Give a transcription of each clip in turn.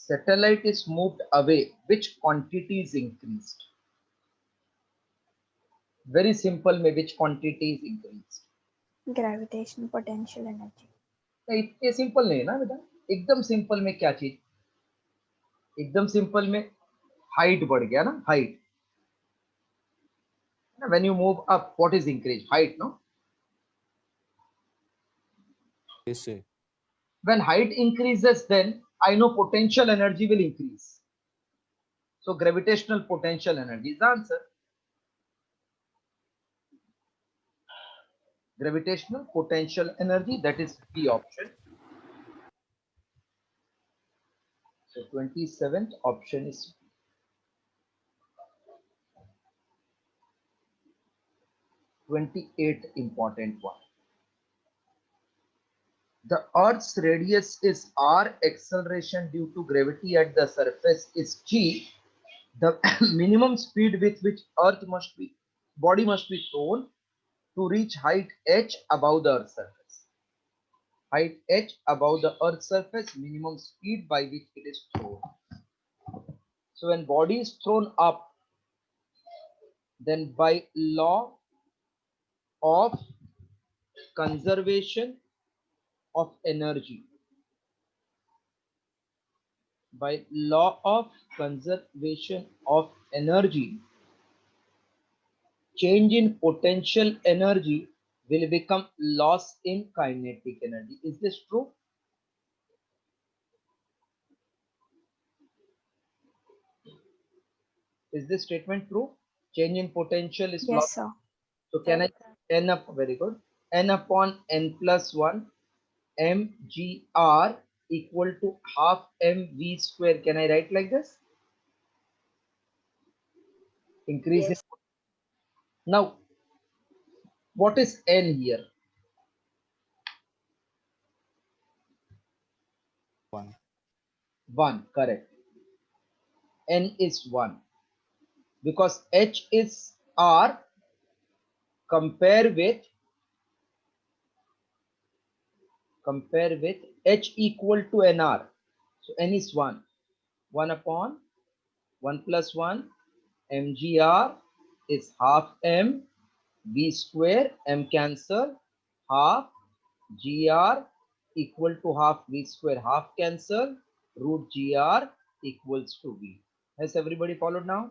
Satellite is moved away, which quantity is increased? Very simple में which quantity is increased? Gravitational potential energy. ये simple नहीं है ना बेटा, एकदम सिंपल में क्या चीज, एकदम सिंपल में हाइट बढ़ गया ना, height. When you move up, what is increased? Height, no? Yes, sir. When height increases, then I know potential energy will increase. So gravitational potential energy is the answer. Gravitational potential energy, that is B option. So 27th option is B. 28th important one. The Earth's radius is R, acceleration due to gravity at the surface is G. The minimum speed with which body must be thrown to reach height h above the Earth's surface. Height h above the Earth's surface, minimum speed by which it is thrown. So when body is thrown up, then by law of conservation of energy, by law of conservation of energy, change in potential energy will become loss in kinetic energy. Is this true? Is this statement true? Change in potential is loss. Yes, sir. So can I n up, very good, n upon n plus 1 mgr equal to half mv square. Can I write like this? Increase Yes. it. Now, what is n here? 1. 1, correct. N is 1 because h is r, compare with h equal to nr. So n is 1. 1 upon 1 plus 1 mgr is half m v square, m cancel, half gr equal to half v square, half cancel, root gr equals to v. Has everybody followed now?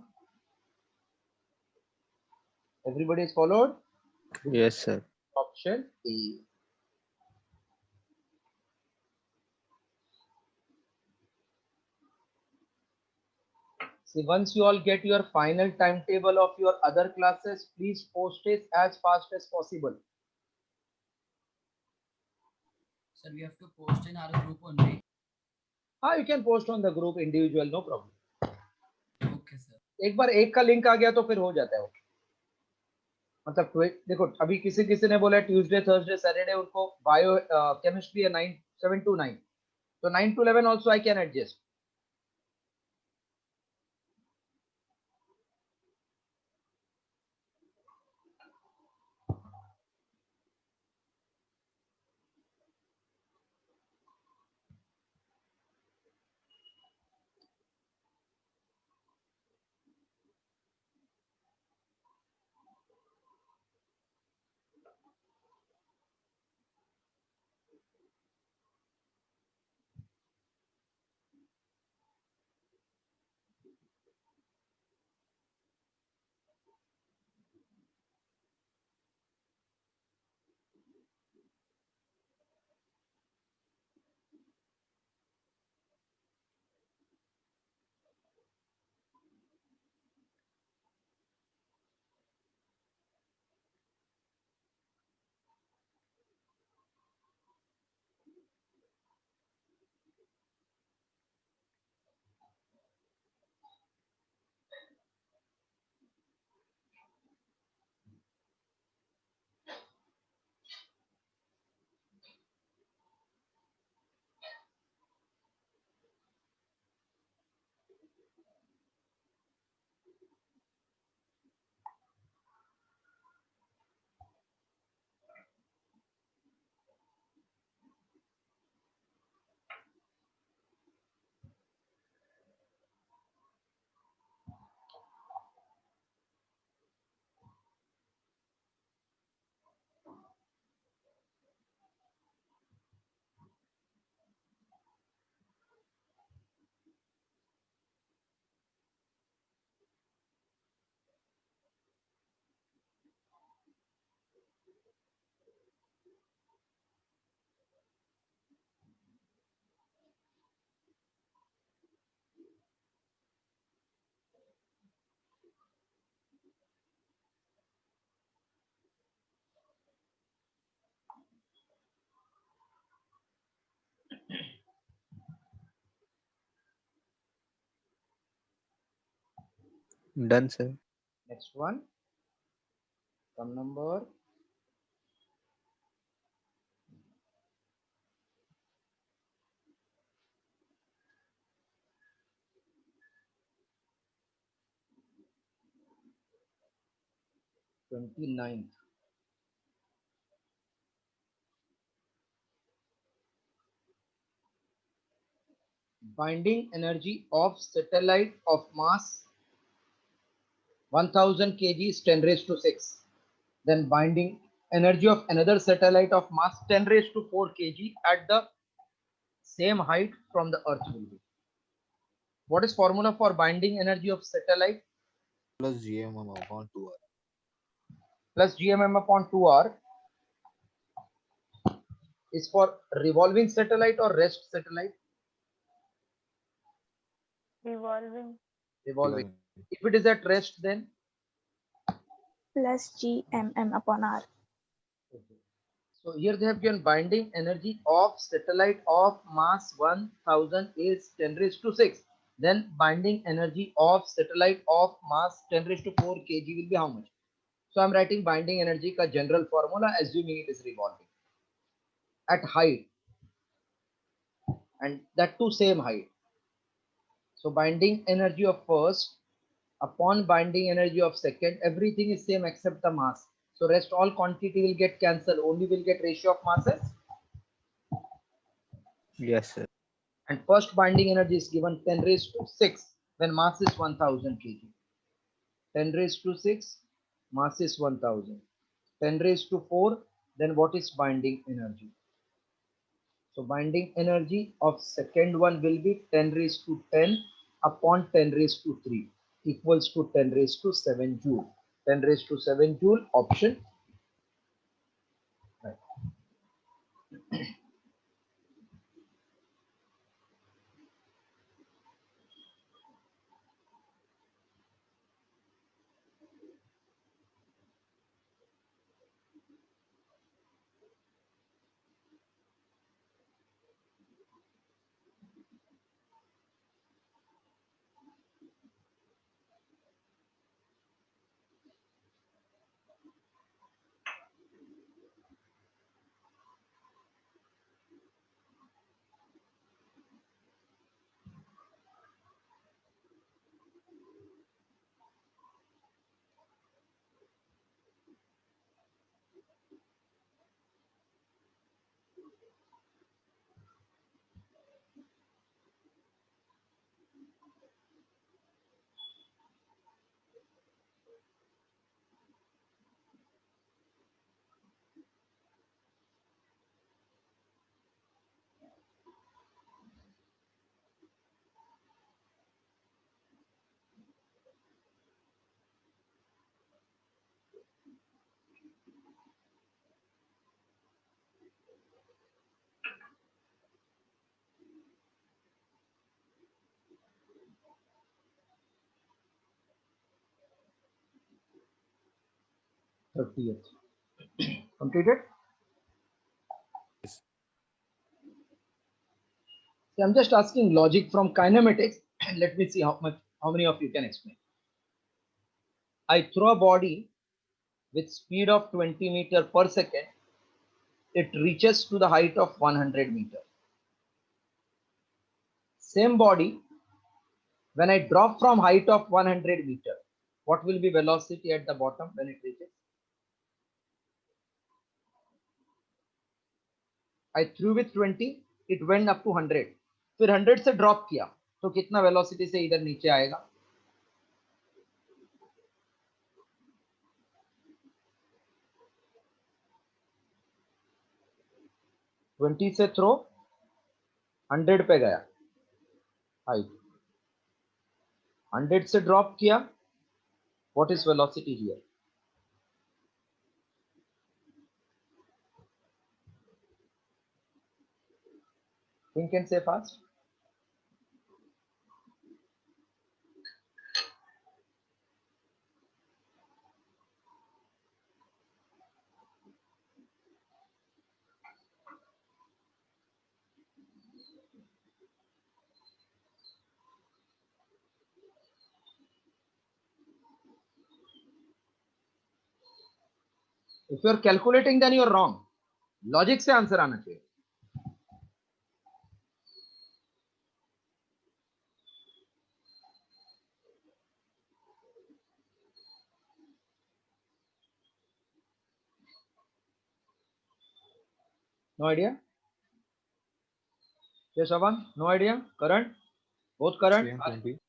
Everybody is followed? Yes, sir. Option A. See, once you all get your final timetable of your other classes, please post it as fast as possible. Sir, we have to post in our group only. You can post on the group individual, no problem. Okay, sir. एक बार एक का link आ गया तो फिर हो जाता है वो. मतलब देखो, अभी किसी ने बोला ट्यूसडे थर्सडे सैटरडे उनको बायो केमिस्ट्री है 9 7 to 9, तो 9 to 11 also I can adjust. Done, sir. Next one, some number. Twenty-ninth. Binding energy of satellite of mass 1000 kg is 10 raised to 6. Then binding energy of another satellite of mass 10 raised to 4 kg at the same height from the earth will be. What is formula for binding energy of satellite? Plus GMM upon 2R. Plus gmm upon 2r is for revolving satellite or rest satellite? Revolving. Revolving. If it is at rest, then Plus GMM upon R. so here they have given binding energy of satellite of mass 1000 is 10 raised to 6. Then binding energy of satellite of mass 10 raised to 4 kg will be how much? So I'm writing binding energy ka general formula assuming it is revolving at height and that too same height. So binding energy of first upon binding energy of second, everything is same except the mass. So rest all quantity will get cancelled, only will get ratio of masses. Yes, sir. And first binding energy is given 10 raised to 6 when mass is 1000 kg. 10 raised to 6, mass is 1000. 10 raised to 4, then what is binding energy? So binding energy of second one will be 10 raised to 10 upon 10 raised to 3 equals to 10 raised to 7 joule. 10 raised to 7 joule option. Right. 30th. Completed? Yes. See, I'm just asking logic from kinematics. Let me see how many of you can explain. I throw a body with speed of 20 meter per second. It reaches to the height of 100 meter. Same body, when I drop from height of 100 meter, what will be velocity at the bottom when it reaches? I threw with 20, it went up to 100. फिर 100 से drop किया तो कितना velocity से इधर नीचे आएगा? 20 से थ्रो 100 पे गया हाइट, 100 से ड्रॉप किया, what is velocity here? Think and से fast. If you are calculating, then you are wrong. Logic से आंसर आना चाहिए. No idea? Yes, Avan? No idea? Current? Both current? Same 20.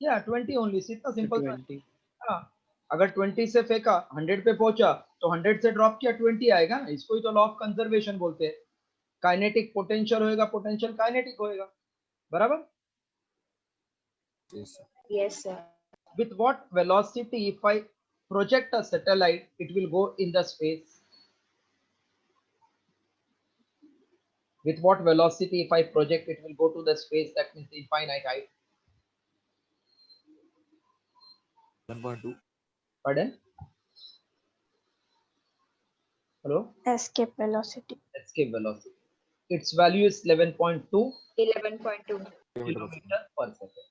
Yeah, 20 only. इतना simple था. 20. हाँ, अगर 20 से फेंका 100 पे पहुंचा तो 100 से ड्रॉप किया 20 आएगा ना. इसको ही तो लॉ ऑफ कंजर्वेशन बोलते हैं. काइनेटिक पोटेंशियल होएगा, पोटेंशियल काइनेटिक होएगा. बराबर? Yes, sir. Yes, sir. With what velocity if I project a satellite, it will go in the space? With what velocity if I project, it will go to the space? That means infinite height. 1.2. Pardon? Hello? Escape velocity. Escape velocity. Its value is 11.2 11.2. Kilometre पर second.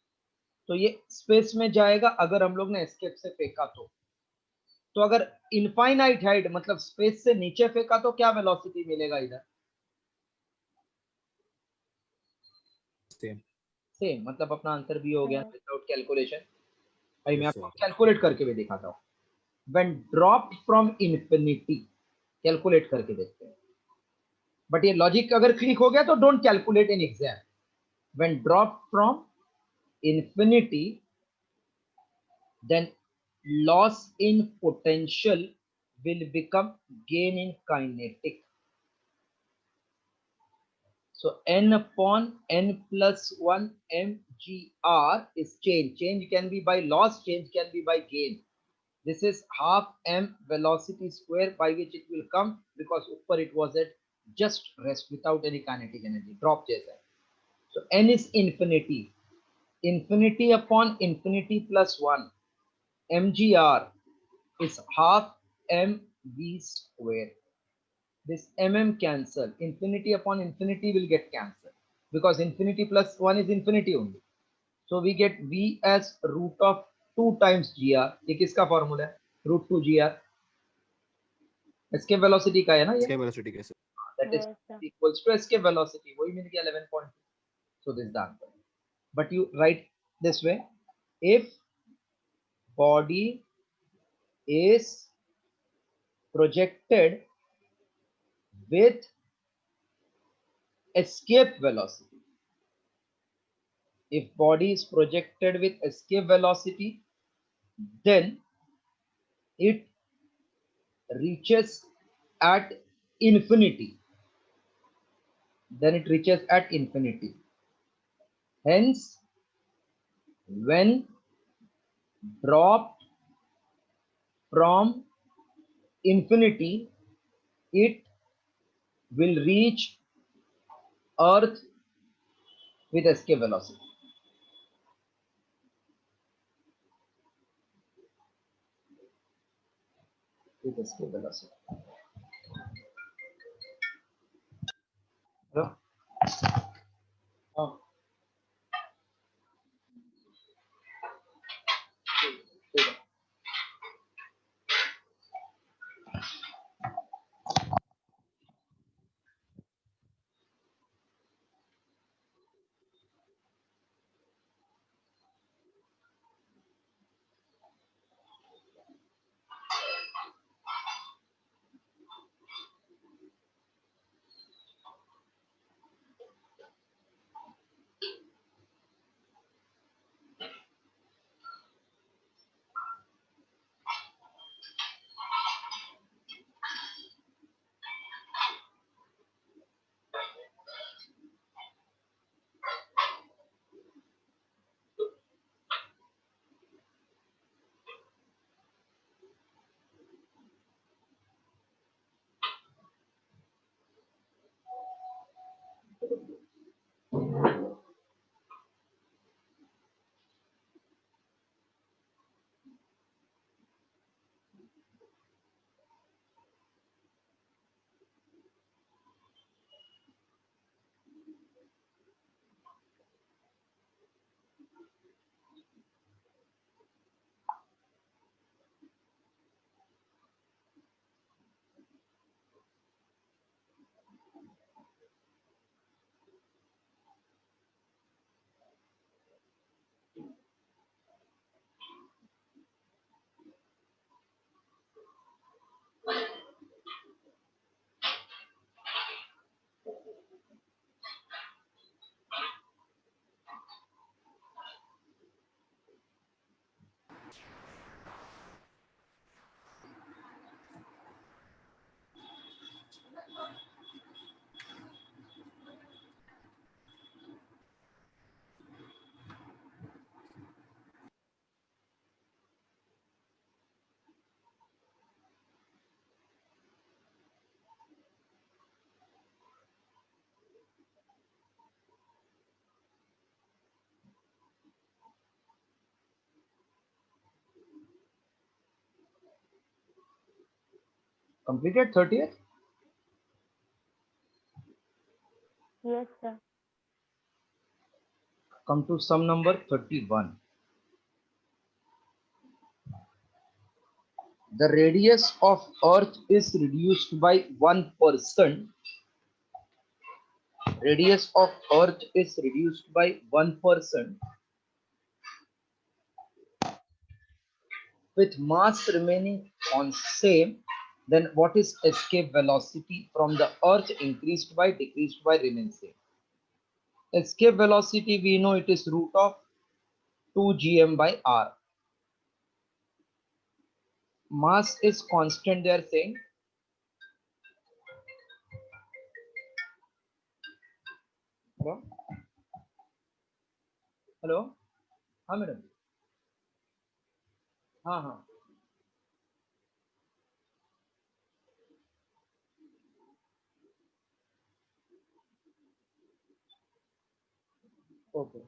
तो ये space में जाएगा अगर हम लोग ने escape से फेंका तो अगर इनफाइनाइट हाइट मतलब स्पेस से नीचे फेंका तो क्या वेलोसिटी मिलेगा इधर? Same. सेम. मतलब अपना आंसर भी हो गया विदाउट कैलकुलेशन. भाई मैं Yes, आपको sir. कैलकुलेट करके भी दिखाता हूँ. When drop from infinity, calculate करके देखते हैं. बट ये लॉजिक अगर क्लिक हो गया तो don't calculate in exam. When drop from infinity, then loss in potential will become gain in kinetic. So n upon n plus 1 mgr is change. Change can be by loss, change can be by gain. This is half m velocity square by which it will come because upper it was at just rest without any kinetic energy. Drop jaisa. So n is infinity. Infinity upon infinity plus 1 mgr is half mv square. This cancel. Infinity upon infinity will get cancelled because infinity plus 1 is infinity only. So we get v as root of 2 times gr. ये किसका formula है? root 2 gr. escape velocity का है ना ये? Escape velocity कैसे? That is Yes, sir. equals to escape velocity. वही मिल गया 11.2. So this is the answer. But you write this way: if body is projected with escape velocity, if body is projected with escape velocity, then it reaches at infinity. Then it reaches at infinity. Hence, when dropped from infinity, it will reach Earth with escape velocity. With escape velocity. Hello? Oh. Completed 30th? Yes, sir. Come to sum number 31. The radius of Earth is reduced by 1%. Radius of Earth is reduced by 1% with mass remaining on same. Then what is escape velocity from the Earth increased by, decreased by, remain same? Escape velocity, we know it is root of 2 gm by r. Mass is constant, they are saying. Hello? Hello? हाँ madam. हाँ हाँ. Okay.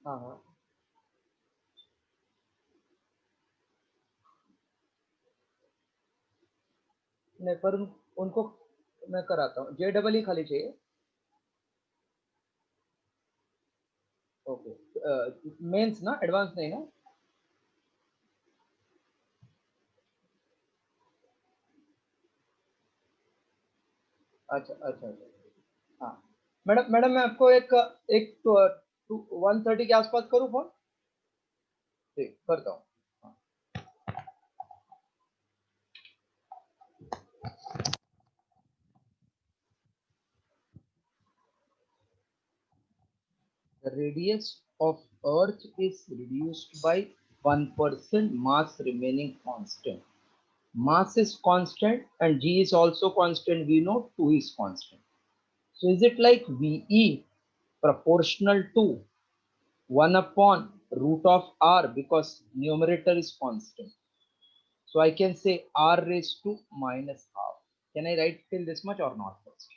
हाँ हाँ. नहीं पर उनको मैं कराता हूँ. जे डबल ही खाली चाहिए. ओके. मेंस ना, एडवांस नहीं ना. अच्छा अच्छा अच्छा. हाँ मैडम, मैं आपको एक एक 1:30 के आसपास करूँ फोन. ठीक, करता हूँ. हाँ. The radius of Earth is reduced by 1%, mass remaining constant. Mass is constant and g is also constant. We know 2 is constant. So is it like VE proportional to 1 upon root of r, because numerator is constant? So I can say r raised to minus half. Can I write till this much or not first?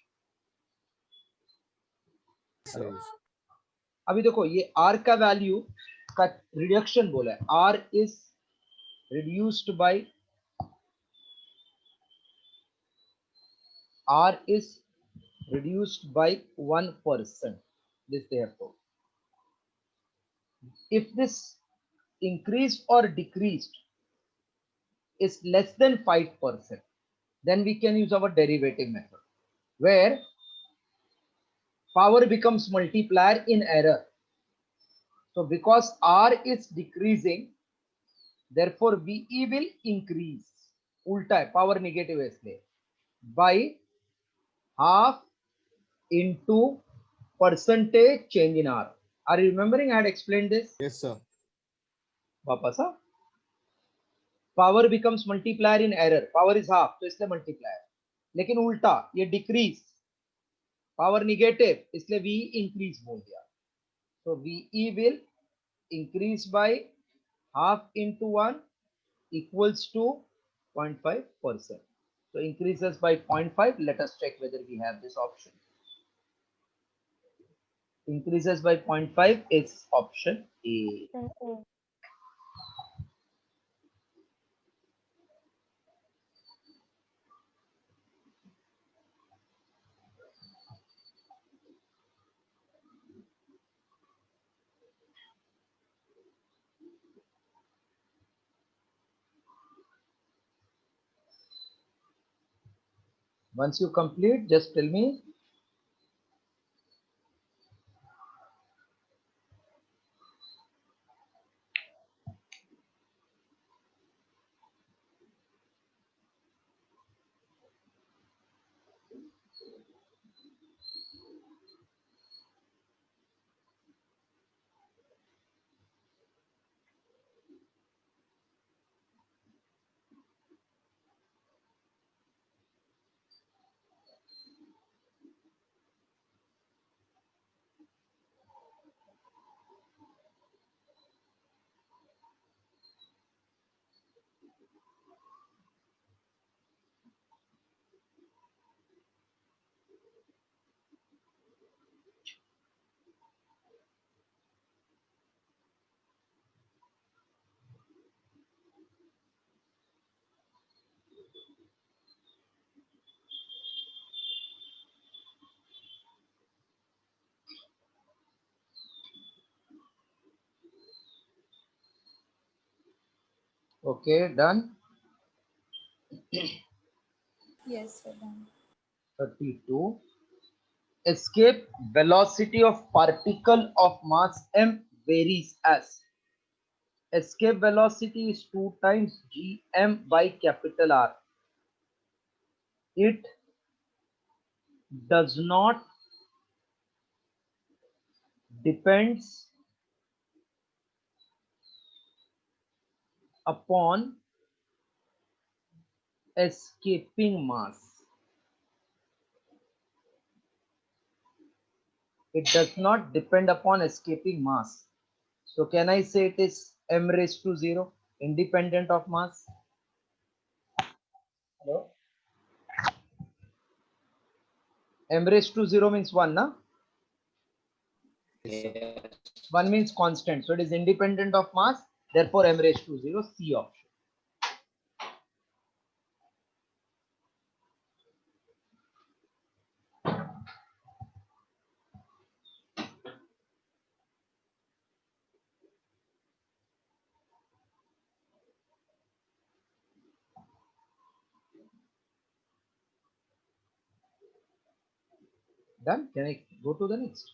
Says. अभी देखो ये r का value का reduction बोला है. r is reduced by, r is reduced by 1%. This they have told. If this increased or decreased is less than 5%, then we can use our derivative method, where power becomes multiplier in error. So because r is decreasing, therefore VE will increase. उल्टा है, power negative है इसलिए, by half into percentage change in r. Are you remembering I had explained this? Yes, sir. वापस हाँ. Power becomes multiplier in error. Power is half, तो इसलिए multiplier. लेकिन उल्टा ये decrease, power negative, इसलिए V increase बोल दिया. So VE will increase by half into 1 equals to 0.5%. So increases by 0.5. Let us check whether we have this option. Increases by 0.5 is option A. Okay. Once you complete, just tell me. Okay, done. Yes, sir. Done. 32. Escape velocity of particle of mass m varies as escape velocity is 2 times gm by capital R. It does not depends upon escaping mass. It does not depend upon escaping mass. So can I say it is m raised to 0 independent of mass? Hello? M raised to 0 means 1, na? Yes, sir. 1 means constant. So it is independent of mass. Therefore, m raised to 0, C option. Done? Can I go to the next?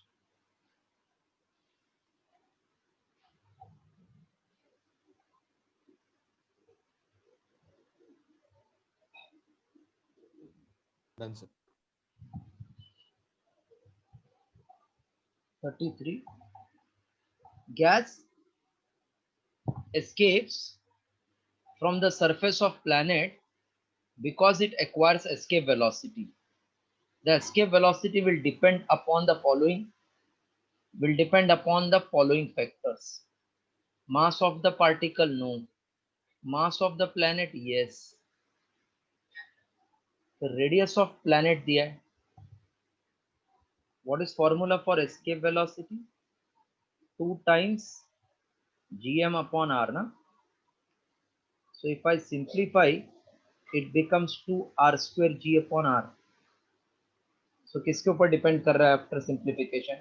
Done, sir. 33. Gas escapes from the surface of planet because it acquires escape velocity. The escape velocity will depend upon the following factors. Mass of the particle, no. Mass of the planet, yes. The radius of planet दिया है. What is formula for escape velocity? 2 times gm upon r, na? So if I simplify, it becomes 2 r square g upon r. So किसके ऊपर depend कर रहा है after simplification?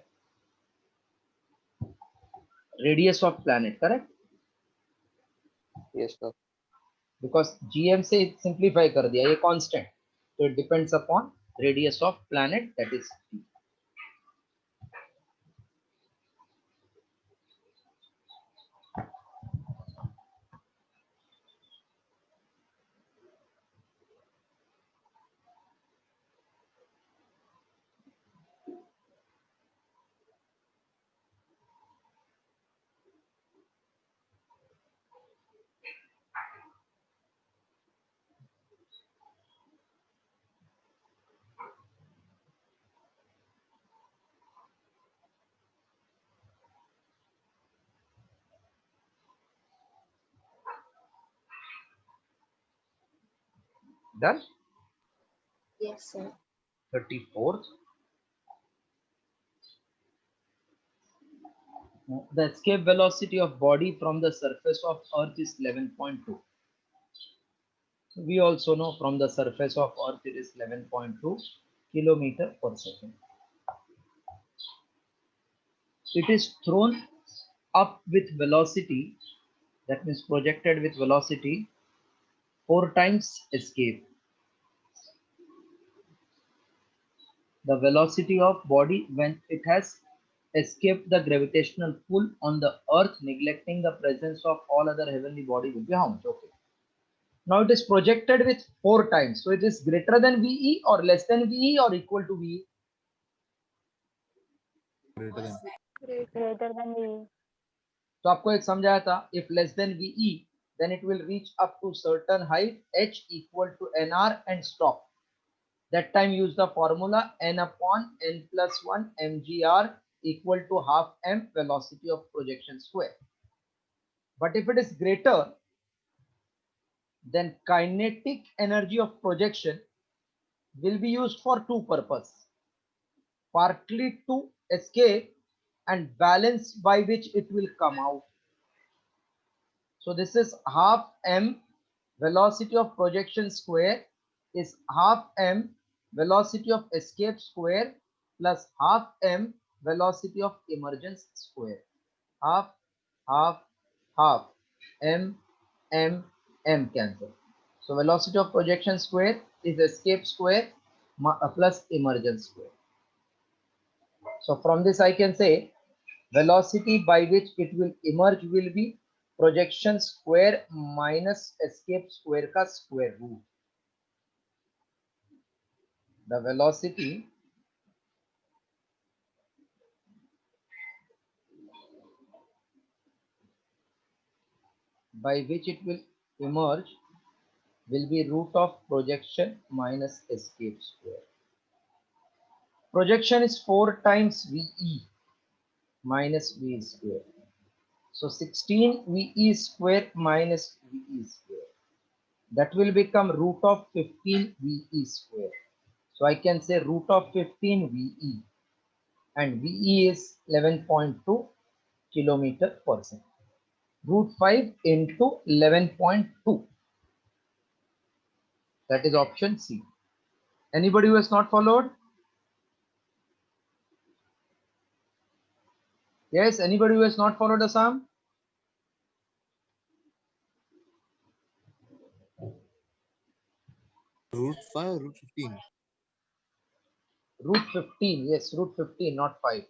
Radius of planet, correct? Yes, sir. Because gm से simplify कर दिया, ये constant. So it depends upon radius of planet, that is t. Done? Yes, sir. 34th. The escape velocity of body from the surface of earth is 11.2. We also know from the surface of earth it is 11.2 kilometer per second. It is thrown up with velocity, that means projected with velocity 4 times escape. The velocity of body when it has escaped the gravitational pull on the earth, neglecting the presence of all other heavenly body, will be how much? Okay. Now it is projected with 4 times. So it is greater than VE or less than VE or equal to VE? Greater than. Greater than V. तो आपको एक समझाया था, if less than VE, then it will reach up to certain height h equal to nr and stop. That time use the formula n upon n plus 1 mgr equal to half m velocity of projection square. But if it is greater, then kinetic energy of projection will be used for two purposes. Partly to escape and balance by which it will come out. So this is half m velocity of projection square is half m velocity of escape square plus half m velocity of emergence square. Half, half, half, m, m, m cancel. So velocity of projection square is escape square plus emergence square. So from this I can say velocity by which it will emerge will be projection square minus escape square ka square root. The velocity by which it will emerge will be root of projection minus escape square. Projection is 4 times VE minus V square. So 16 VE square minus VE square. That will become root of 15 VE square. So I can say root of 15 VE, and VE is 11.2 kilometer per second. Root 5 into 11.2. That is option C. Anybody who has not followed? Yes, anybody who has not followed the sum? Root 5, root 15. Root 15, yes, root 15, not 5.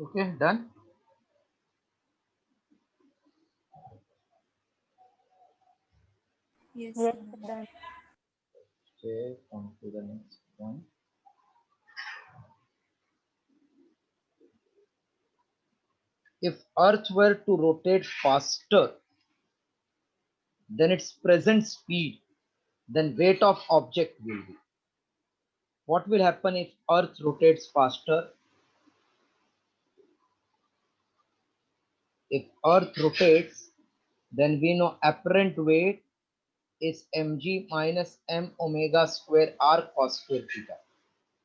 Okay, done. Yes, Yes, sir. sir, done. Okay, on to the next one. If Earth were to rotate faster than its present speed, then weight of object will be. What will happen if Earth rotates faster? If Earth rotates, then we know apparent weight is mg minus m omega square r cos square theta.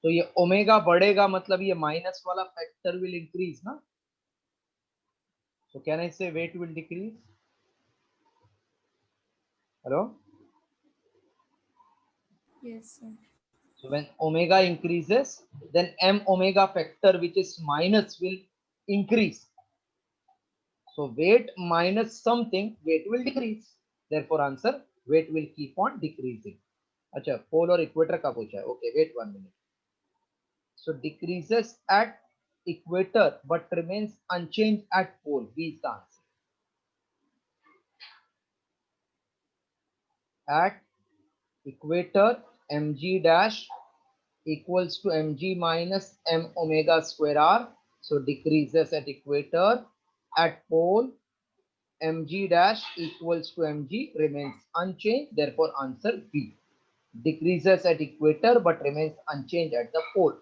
तो ये omega बढ़ेगा मतलब ये minus वाला factor will increase ना. So can I say weight will decrease? Hello? Yes, sir. So when omega increases, then m omega factor which is minus will increase. So weight minus something, weight will decrease. Therefore answer, weight will keep on decreasing. अच्छा, pole और equator का पूछा है. Okay, wait 1 minute. So decreases at equator but remains unchanged at pole. B is the answer. At equator, mg dash equals to mg minus m omega square r. So decreases at equator. At pole, mg dash equals to mg remains unchanged. Therefore answer B. decreases at equator but remains unchanged at the pole.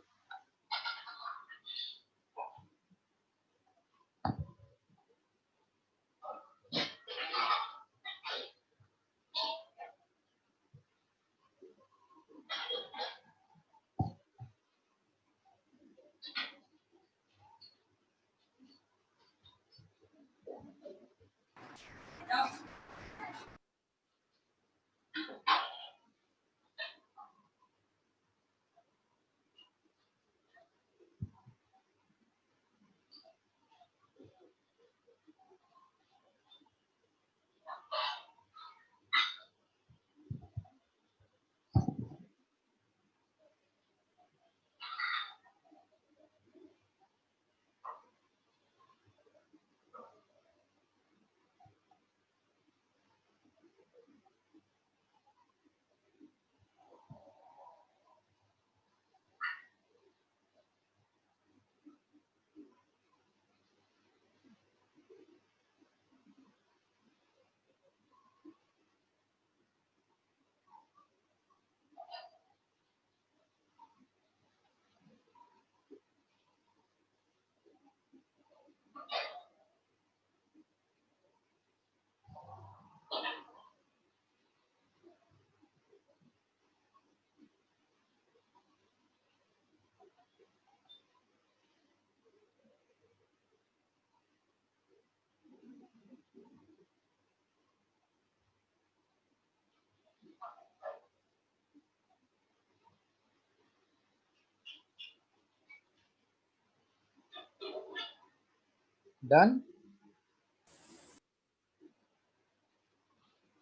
Done?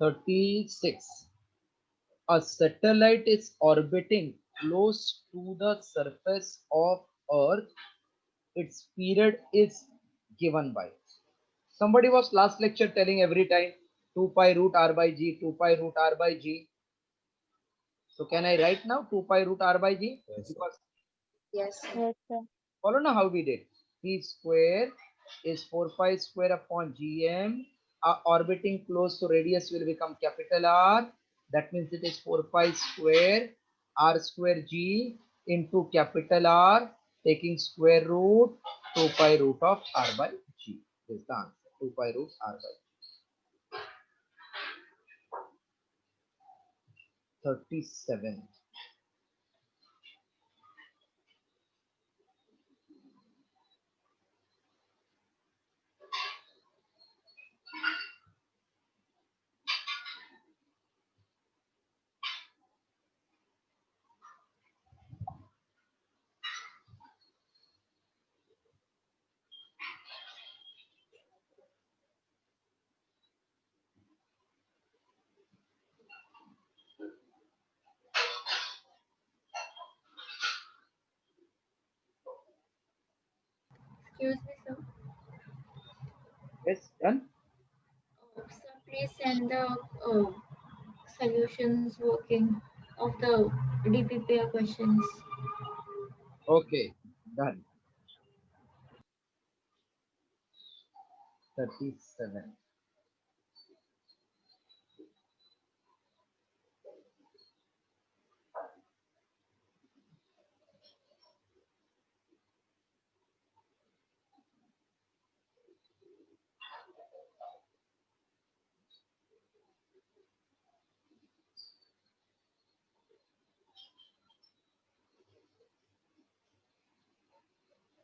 36. A satellite is orbiting close to the surface of Earth. Its period is given by. Somebody was last lecture telling every time 2 pi root r by g, 2 pi root r by g. So can I write now 2 pi root r by g? Yes, sir. Because Yes, sir. Yes, sir. follow now how we did. T square is 4 pi square upon gm. Orbiting close to radius will become capital R. That means it is 4 pi square r square g into capital R, taking square root 2 pi root of r by g. This is the answer. 2 pi root r by 37. Excuse me, sir. Yes, done. Sir, please send the solutions working of the DPPR questions. Okay, done. 37.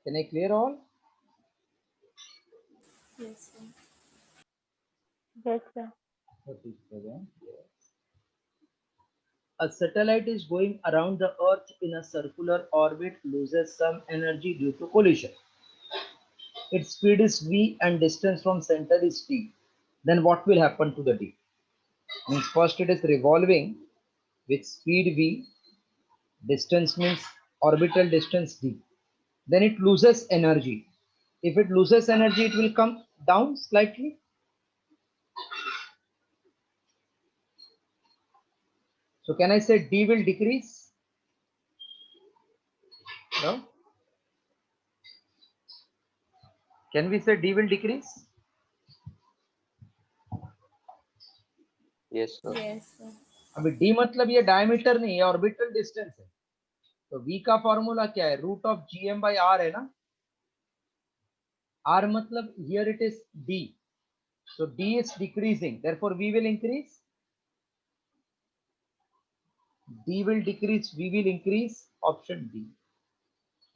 Can I clear all? Yes, sir. Yes, sir. 37. Yes. A satellite is going around the Earth in a circular orbit, loses some energy due to collision. Its speed is v and distance from center is t. Then what will happen to the d? Means first it is revolving with speed v, distance means orbital distance d. Then it loses energy. If it loses energy, it will come down slightly. So can I say d will decrease? No? Can we say d will decrease? Yes, sir. Yes, sir. अभी d मतलब ये diameter नहीं है, orbital distance है। तो v का formula क्या है, root of gm by r है ना। r मतलब here it is d, so d is decreasing, therefore v will increase, d will decrease, v will increase, option d.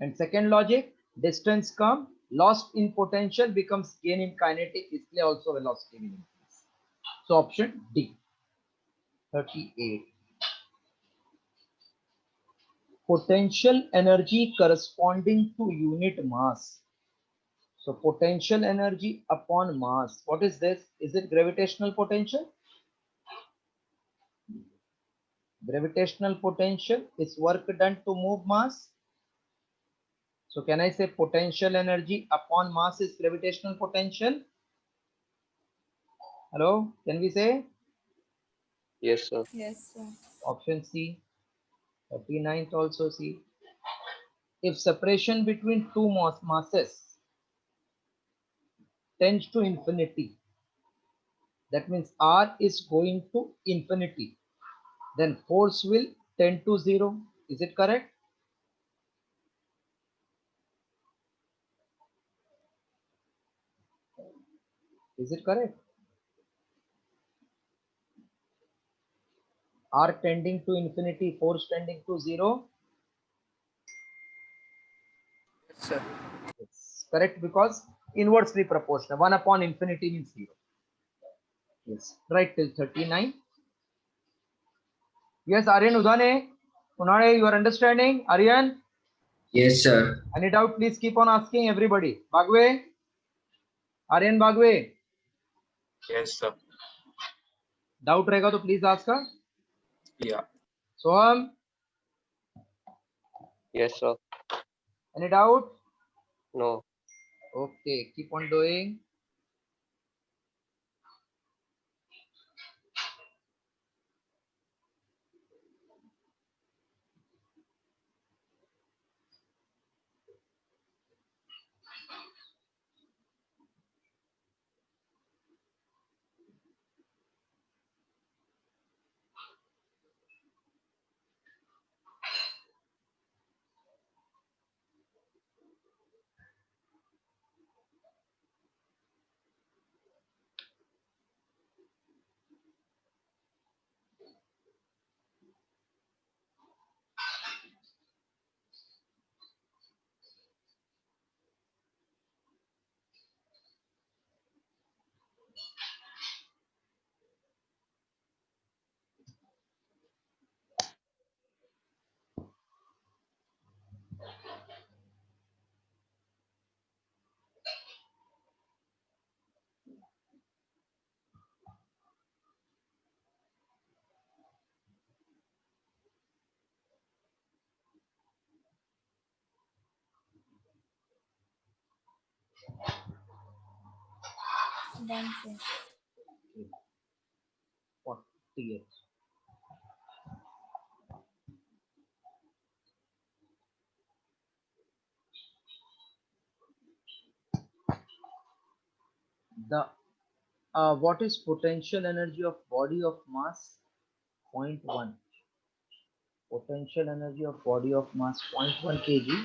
And second logic, distance come, lost in potential becomes gain in kinetic, इसलिए also velocity will increase. So option D. 38. Potential energy corresponding to unit mass. So potential energy upon mass. What is this? Is it gravitational potential? Gravitational potential is work done to move mass. So can I say potential energy upon mass is gravitational potential? Hello, can we say? Yes, sir. Yes, sir. Option C. 39th also C. If separation between two masses tends to infinity, that means R is going to infinity, then force will tend to 0. Is it correct? Is it correct? R tending to infinity, force tending to 0. Yes, sir. Yes, correct, because inversely proportional. 1 upon infinity means 0. Yes, right till 39. Yes, Aryan Udane, Unade, you are understanding? Aryan? Yes, sir. Any doubt, please keep on asking everybody. Bagwe? Aryan Bagwe? Yes, sir. Doubt रहेगा तो please ask का। Yeah. Soham, Yes, sir. Any doubt? No. Okay, keep on doing. Done, sir. 48. The what is potential energy of body of mass? 0.1. Potential energy of body of mass 0.1 kg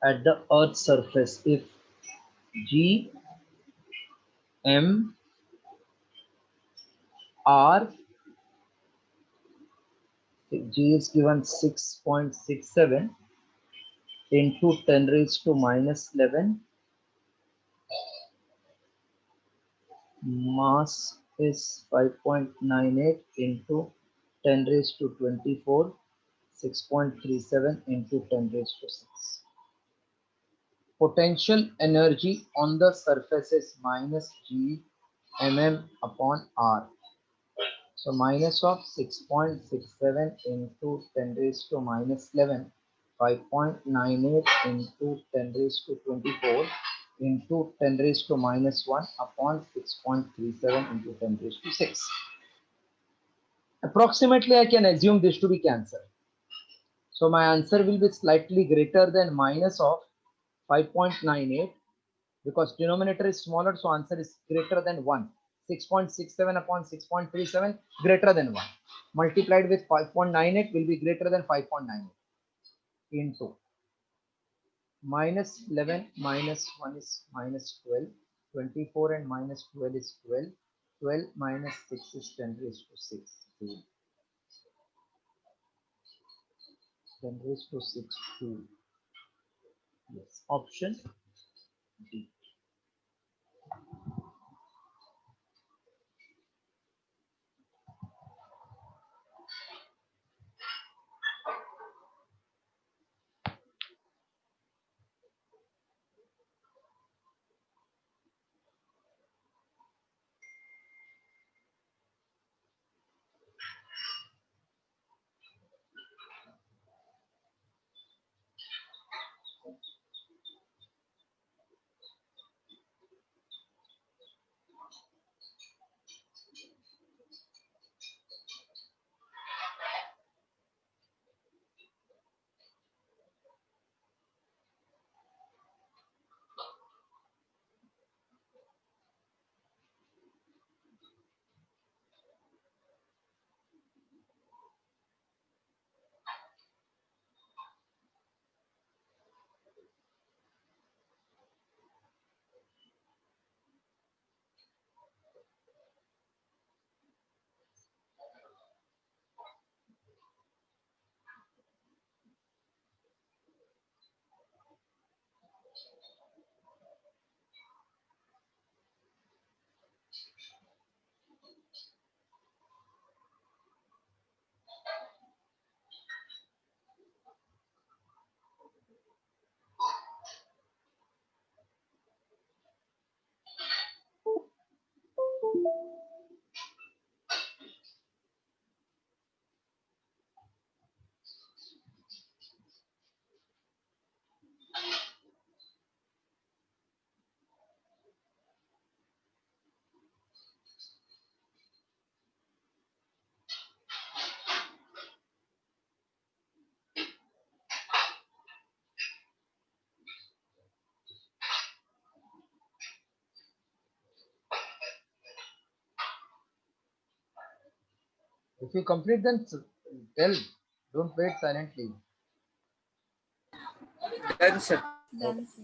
at the Earth's surface. If G, M, R, G is given 6.67 into 10 raised to minus 11. Mass is 5.98 into 10 raised to 24. 6.37 into 10 raised to 6. Potential energy on the surface is minus G mm upon R. So minus of 6.67 into 10 raised to minus 11, 5.98 into 10 raised to 24 into 10 raised to minus 1 upon 6.37 into 10 raised to 6. Approximately I can assume this to be Cancer. So my answer will be slightly greater than minus of 5.98 because denominator is smaller, so answer is greater than 1. 6.67 upon 6.37 greater than 1 multiplied with 5.98 will be greater than 5.98 into minus 11 minus 1 is minus 12, 24 and minus 12 is 12, 12 minus 6 is 10 raised to 6, 10 raised to 6, 2. Yes, option D. If you complete, then tell. Don't wait silently. Done, sir. Done, sir.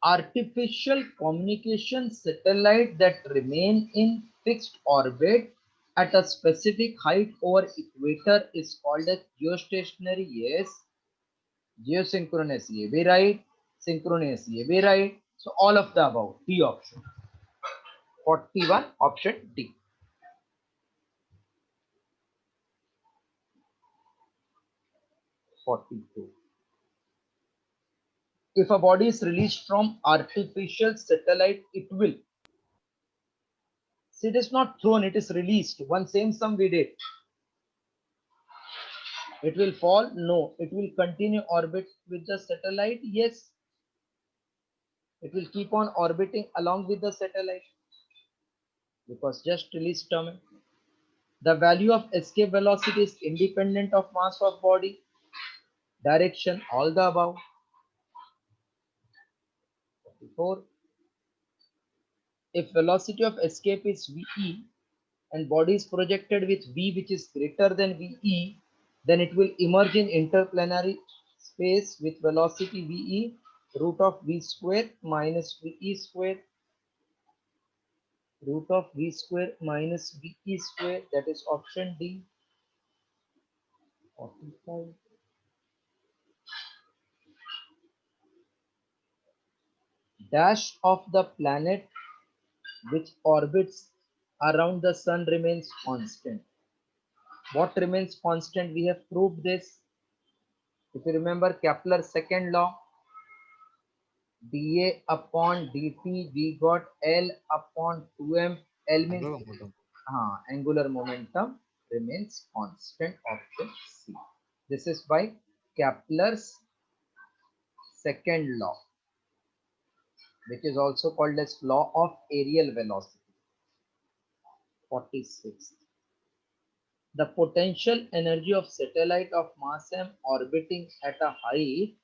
Artificial communication satellite that remain in fixed orbit at a specific height over equator is called a geostationary. Yes. Geosynchronous, ye be right. Synchronous, ye be right. So all of the above. D option. 41 option D. 42. If a body is released from artificial satellite, it will. See, it is not thrown, it is released. One same sum we did. It will fall? No. It will continue orbit with the satellite? Yes. It will keep on orbiting along with the satellite because just released term. The value of escape velocity is independent of mass of body, direction, all the above. 44. If velocity of escape is Ve and body is projected with V which is greater than Ve, then it will emerge in interplanetary space with velocity Ve root of V square minus Ve square root of V square minus Ve square, that is option D. 45. Dash of the planet which orbits around the sun remains constant. What remains constant? We have proved this. If you remember Kepler's second law, dA upon dt, we got L upon 2m. L means Angular momentum. angular momentum remains constant, option C. This is by Kepler's second law, which is also called as law of aerial velocity. 46. The potential energy of satellite of mass m orbiting at a height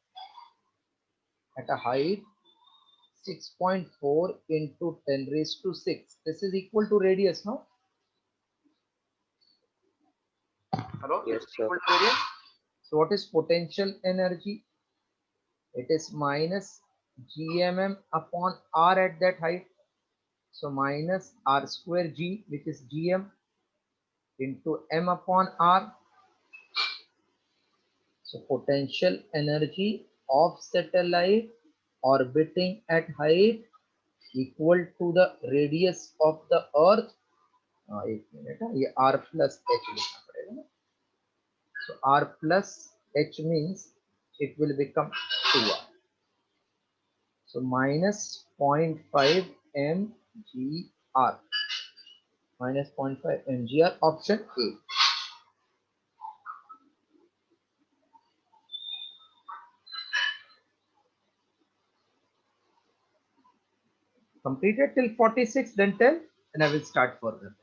6.4 into 10 raised to 6. This is equal to radius, no? Hello? Yes, It's sir. equal to radius. So what is potential energy? It is minus gmm upon r at that height. So minus r square g, which is gm, into m upon r. So potential energy of satellite orbiting at height equal to the radius of the earth. एक minute है, ये r plus h लिखना पड़ेगा ना. So r plus h means it will become 2r. So minus 0.5 mgr. Minus 0.5 mgr, option A. Completed till 46, then 10, and I will start further.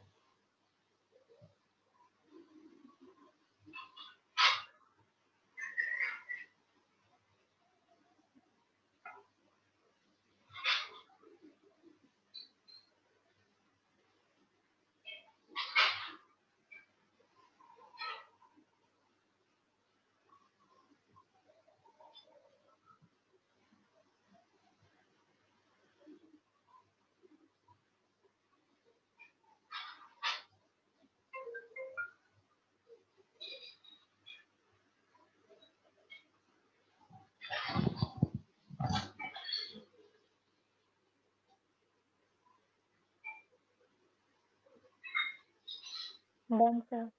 Done, sir.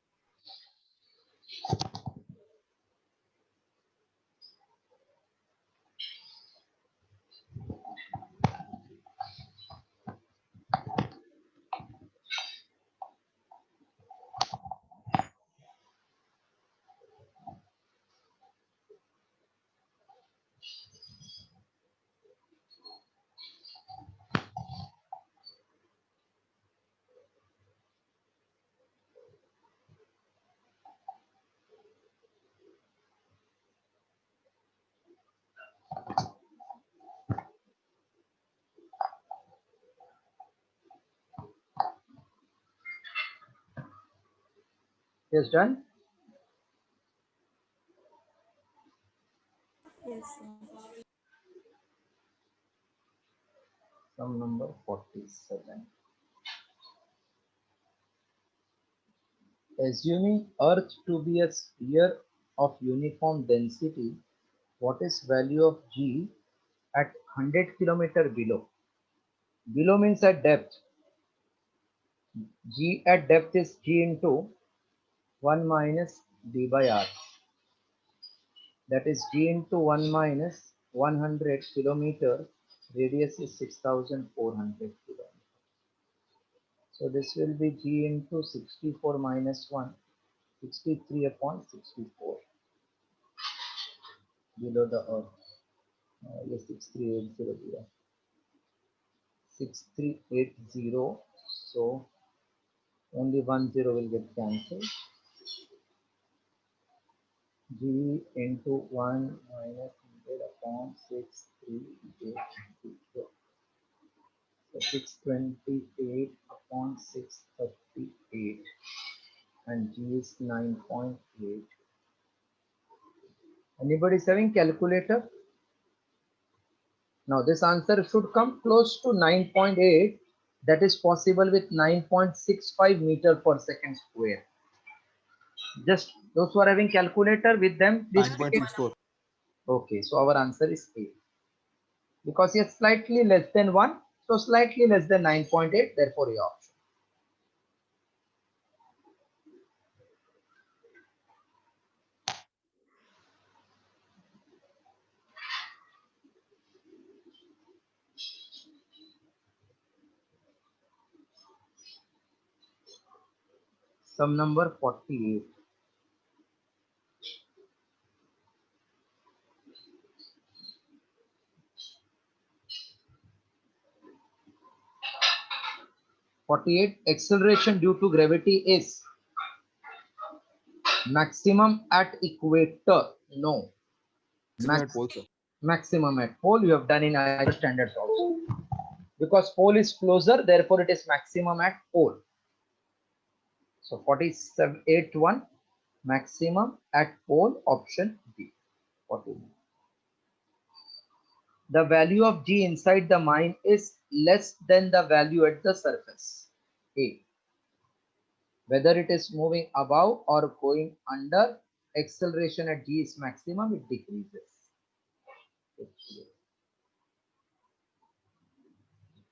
Yes, done. Yes, sir. Sum number 47. Assuming Earth to be a sphere of uniform density, what is value of G at 100 km below? Below means at depth. G at depth is G into 1 minus d by r. That is G into 1 minus 100 kilometer. Radius is 6,400 kilometers. So this will be G into 64 minus 1, 63 upon 64 below the earth. Yes, 6380. 6380. So only 10 will get cancelled. G into 1 minus 100 upon 6380. So 628 upon 638, and G is 9.8. Anybody is having calculator? Now this answer should come close to 9.8. That is possible with 9.65 meter per second square. Just those who are having calculator with them, please pick it. 9.64. Okay, so our answer is A. Because it's slightly less than 1, so slightly less than 9.8, therefore your option. Sum number 48. Acceleration due to gravity is maximum at equator. No. Maximum at pole, sir. Maximum at pole. You have done in ISO standards also. Because pole is closer, therefore it is maximum at pole. So 4781 maximum at pole, option B. 41. The value of G inside the mine is less than the value at the surface. A. Whether it is moving above or going under, acceleration at G is maximum, it decreases.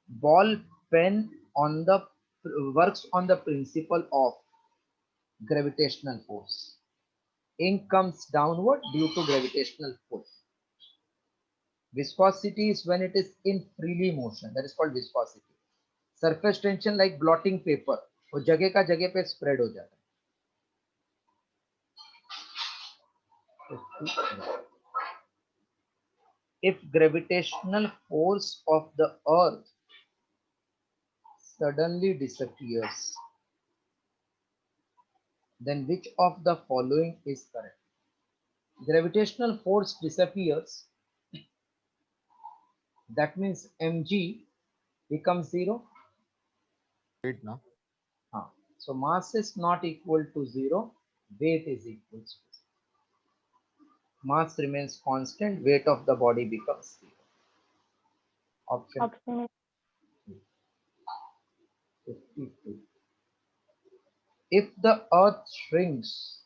Ball pen on the works on the principle of gravitational force. Ink comes downward due to gravitational pull. Viscosity is when it is in freely motion, that is called viscosity. Surface tension like blotting paper, वो जगह का जगह पे spread हो जाता है. If gravitational force of the earth suddenly disappears, then which of the following is correct? Gravitational force disappears, that means mg becomes zero. Wait now. So mass is not equal to zero, weight is equal to zero. Mass remains constant, weight of the body becomes zero. Option Option 52. If the earth shrinks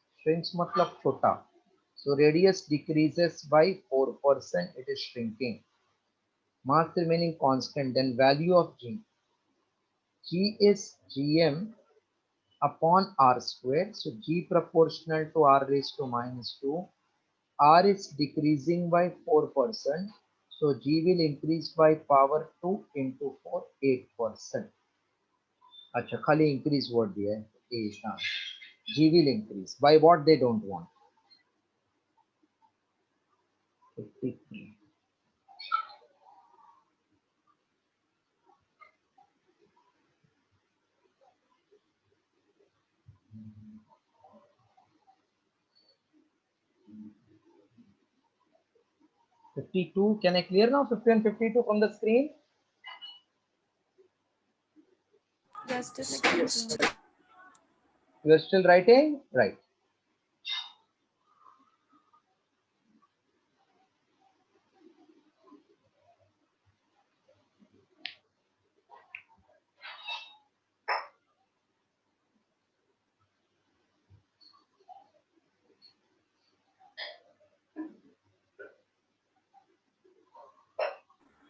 matlab chota, so radius decreases by 4%, it is shrinking. Mass remaining constant, then value of G. G is Gm upon R square. So G proportional to R raised to minus 2. R is decreasing by 4%. So G will increase by power 2 into 4, 8%. अच्छा खाली increase word दिया है. A is the answer. G will increase. By what they don't want. 53. Can I clear now 50 and 52 from the screen? Just a second. You are still writing? Right.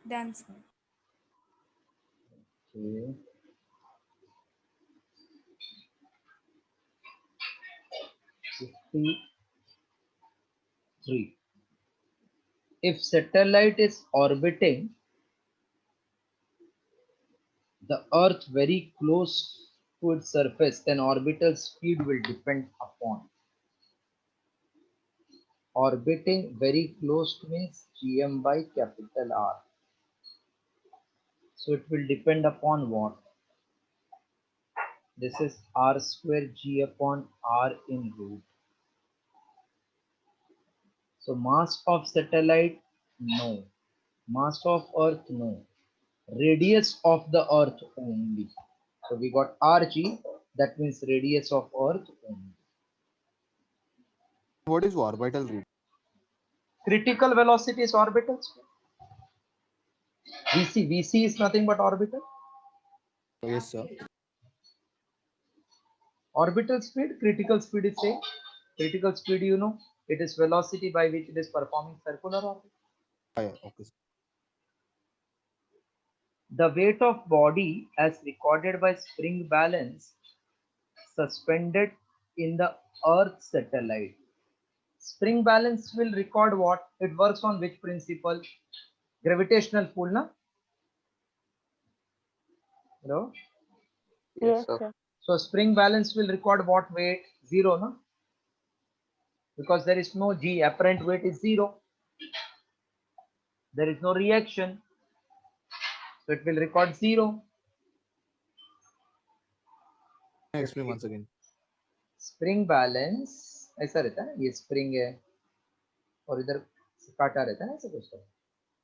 Done, sir. Okay. 53. If satellite is orbiting the Earth very close to its surface, then orbital speed will depend upon. Orbiting very close means Gm by capital R. So it will depend upon what? This is R square G upon R in root. So mass of satellite, no. Mass of Earth, no. Radius of the Earth only. So we got Rg, that means radius of Earth only. What is orbital rate? Critical velocity is orbital speed. Vc is nothing but orbital. Yes, sir. Orbital speed, critical speed is same. Critical speed, you know, it is velocity by which it is performing circular orbit. Yeah, okay, sir. The weight of body as recorded by spring balance suspended in the Earth satellite. Spring balance will record what? It works on which principle? Gravitational pull, na? Hello? yes, sir. sir. So spring balance will record what weight? Zero, no? Because there is no G, apparent weight is zero. There is no reaction. So it will record zero. Can I explain once again? Spring balance ऐसा रहता है, ये spring है और इधर काटा रहता है ना ऐसे कुछ तो.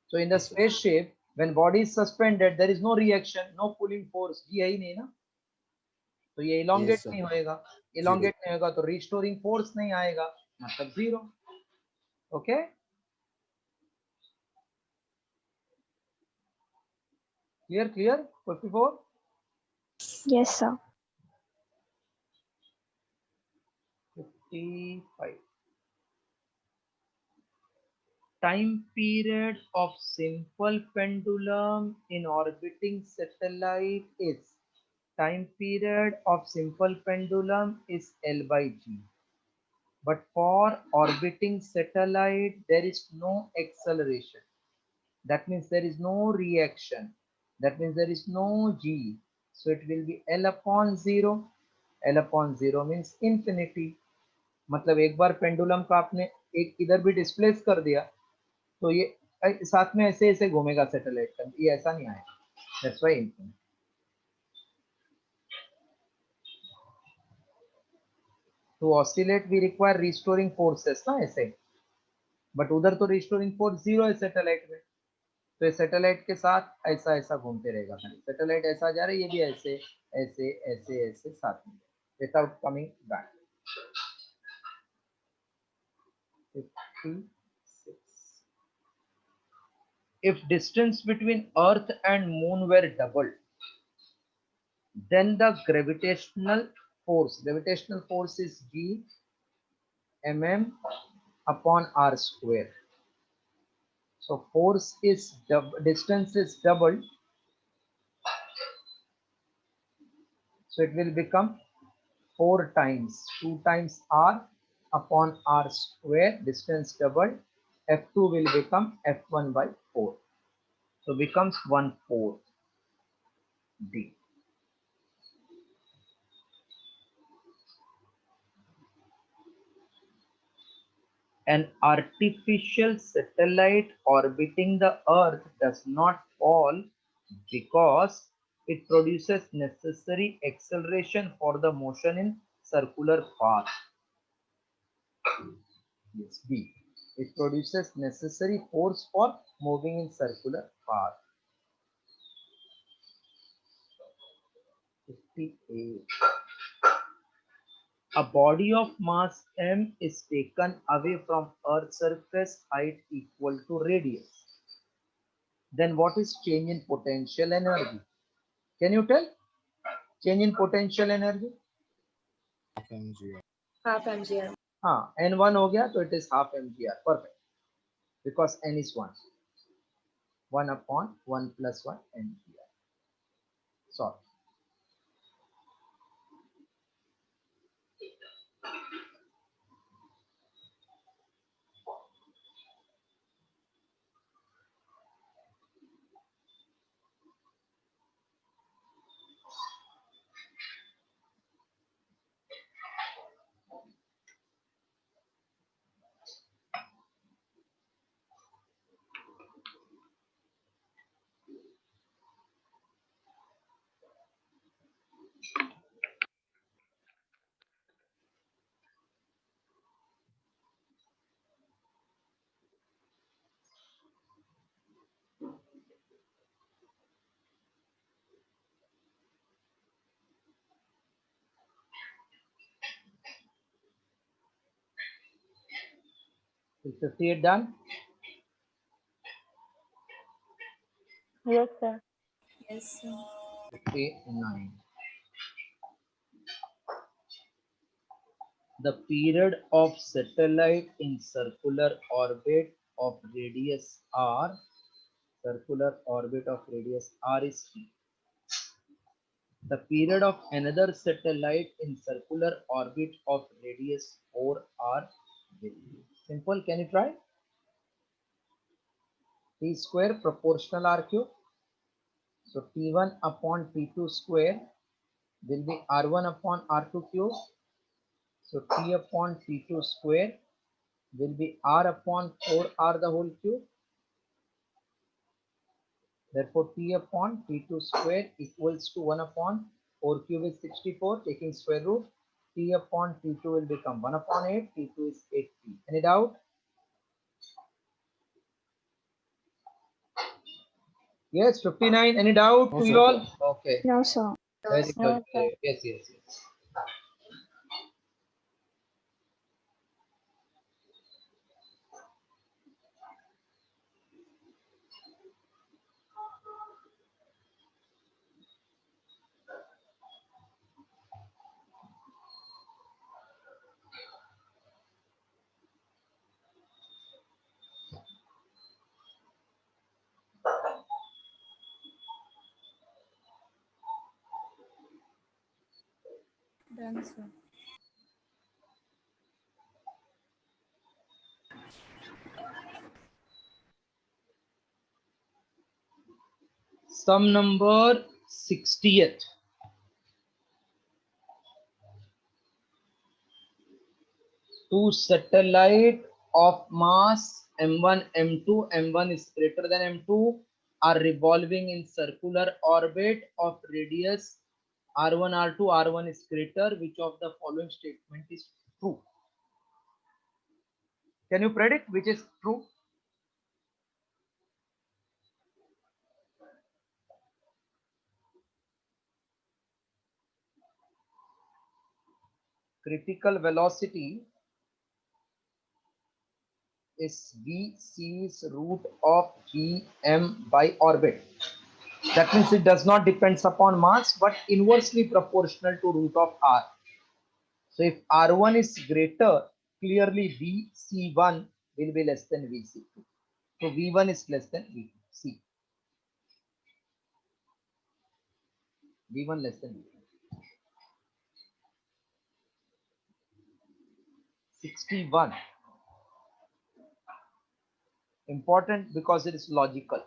So in the spaceship, when body is suspended, there is no reaction, no pulling force. ये है ही नहीं ना. तो ये elongate sir. नहीं होएगा. Zero. Elongate नहीं होगा तो restoring force नहीं आएगा. मतलब 0. Okay? Clear? 54? Yes, sir. 55. Time period of simple pendulum in orbiting satellite is, time period of simple pendulum is L by G. But for orbiting satellite, there is no acceleration. That means there is no reaction. That means there is no G. So it will be L upon 0. L upon 0 means infinity. मतलब एक बार pendulum का आपने एक इधर भी displace कर दिया तो ये साथ में ऐसे ऐसे घूमेगा सैटेलाइट का, ये ऐसा नहीं आएगा. That's why infinity. To oscillate we require restoring forces ना ऐसे, बट उधर तो रिस्टोरिंग फोर्स 0 है सैटेलाइट में. तो ये सैटेलाइट के साथ ऐसा ऐसा घूमते रहेगा. सैटेलाइट ऐसा जा रहा है, ये भी ऐसे ऐसे ऐसे ऐसे साथ में without coming back. 56. If distance between Earth and Moon were doubled, then the gravitational force is G mm upon r square. So force is distance is doubled, so it will become 4 times 2 times r upon r square, distance doubled, f2 will become f1 by 4, so becomes 1/4 d. An artificial satellite orbiting the Earth does not fall because it produces necessary acceleration for the motion in circular path. Yes, B. It produces necessary force for moving in circular path. 58. A body of mass m is taken away from Earth's surface, height equal to radius. Then what is change in potential energy? Can you tell? Change in potential energy? Half mgr. Half mgr. हाँ, n1 हो गया तो it is half mgr. Perfect. Because n is 1. 1 upon 1 plus 1 mgr. Solve. Is 58 done? Yes, sir. Yes, sir. 59. The period of satellite in circular orbit of radius r, is t. The period of another satellite in circular orbit of radius 4r will be. Simple, can you try? T square proportional r cube. So T1 upon T2 square will be R1 upon R2 cube. So T upon T2 square will be R upon 4R the whole cube. Therefore T upon T2 square equals to 1 upon 4 cube is 64, taking square root. T upon T2 will become 1 upon 8, T2 is 8T. Any doubt? Yes, 59. Any doubt No, to sir. you all? Okay. No, sir. Very No, good. sir. Yes, yes, yes. Done, sir. Sum number 60th. Two satellite of mass m1, m2, m1 is greater than m2 are revolving in circular orbit of radius r1, r2, r1 is greater. Which of the following statement is true? Can you predict which is true? Critical velocity is vc's root of gm by orbit. That means it does not depends upon mass but inversely proportional to root of r. So if R1 is greater, clearly VC1 will be less than VC2. So V1 is less than VC. V1 less than V2. 61. Important because it is logical.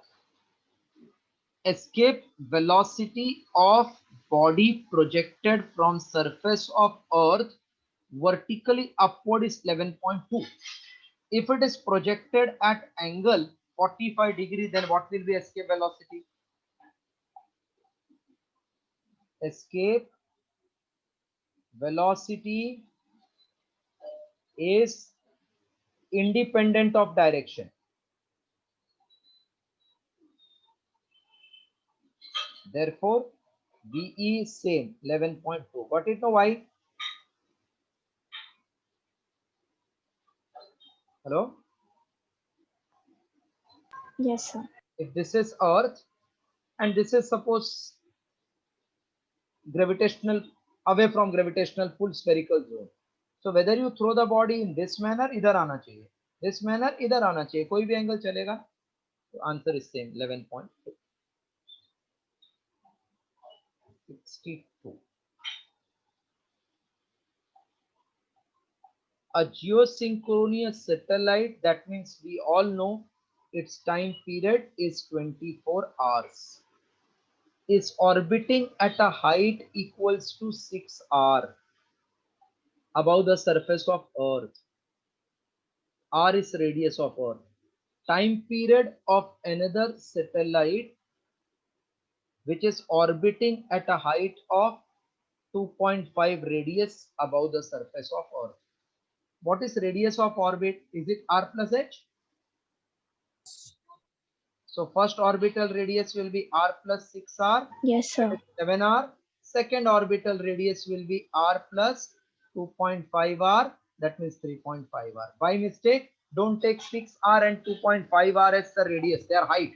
Escape velocity of body projected from surface of Earth vertically upward is 11.2. If it is projected at angle 45 degrees, then what will be escape velocity? Escape velocity is independent of direction. Therefore, VE is same 11.2. Got it? Know why? Hello? Yes, sir. If this is Earth and this is suppose gravitational away from gravitational pull spherical zone. So whether you throw the body in this manner, इधर आना चाहिए. This manner, इधर आना चाहिए. कोई भी angle चलेगा. So answer is same 11.2. 62. A geosynchronous satellite, that means we all know its time period is 24 hours, is orbiting at a height equals to 6 r above the surface of Earth. R is radius of Earth. Time period of another satellite which is orbiting at a height of 2.5 radius above the surface of Earth. What is radius of orbit? Is it r plus h? So first orbital radius will be r plus 6r, Yes, that sir. is 7r. Second orbital radius will be r plus 2.5r, that means 3.5r. By mistake, don't take 6r and 2.5r as the radius, their height.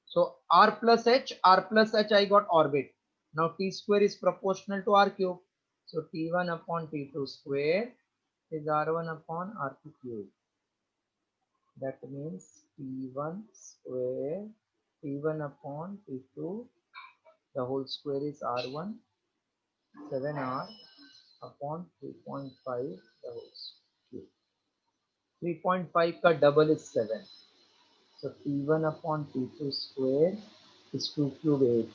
So r plus h I got orbit. Now t square is proportional to r cube. So t1 upon t2 square is r1 upon r2 cube. That means T1 square, T1 upon T2, the whole square is R1, 7R upon 3.5, the whole cube. 3.5 ka double is 7. So T1 upon T2 square is 2 cube 8.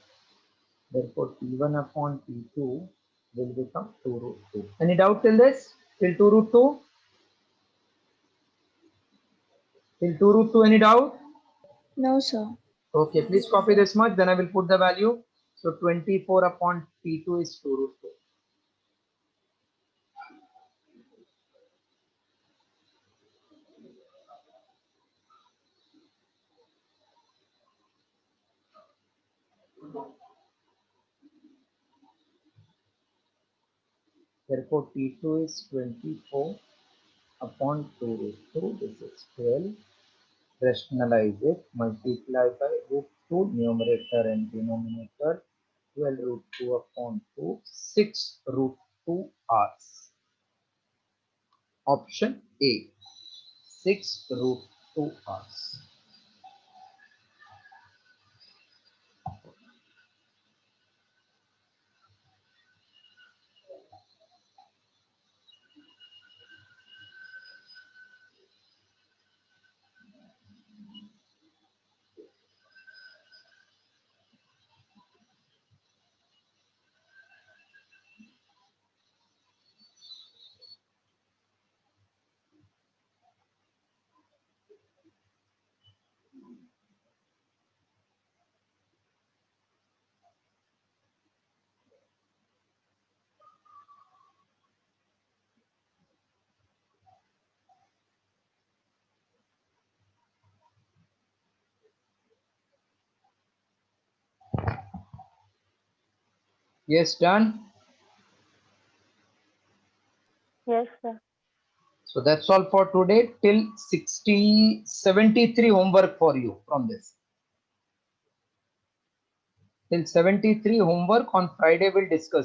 Therefore T1 upon T2 will become 2 root 2. Any doubt till this? Till 2 root 2? Till 2 root 2, any doubt? No, sir. Okay, please copy this much, then I will put the value. So 24 upon T2 is 2 root 2. Therefore, T2 is 24 upon 2 root 2. This is 12. Rationalize it. Multiply by root 2 numerator and denominator. 12 root 2 upon 2. 6 root 2 hours. Option A. 6 root 2 hours. Yes, done. Yes, sir. So that's all for today. Till 73 homework for you from this. Till 73 homework on Friday we'll discuss.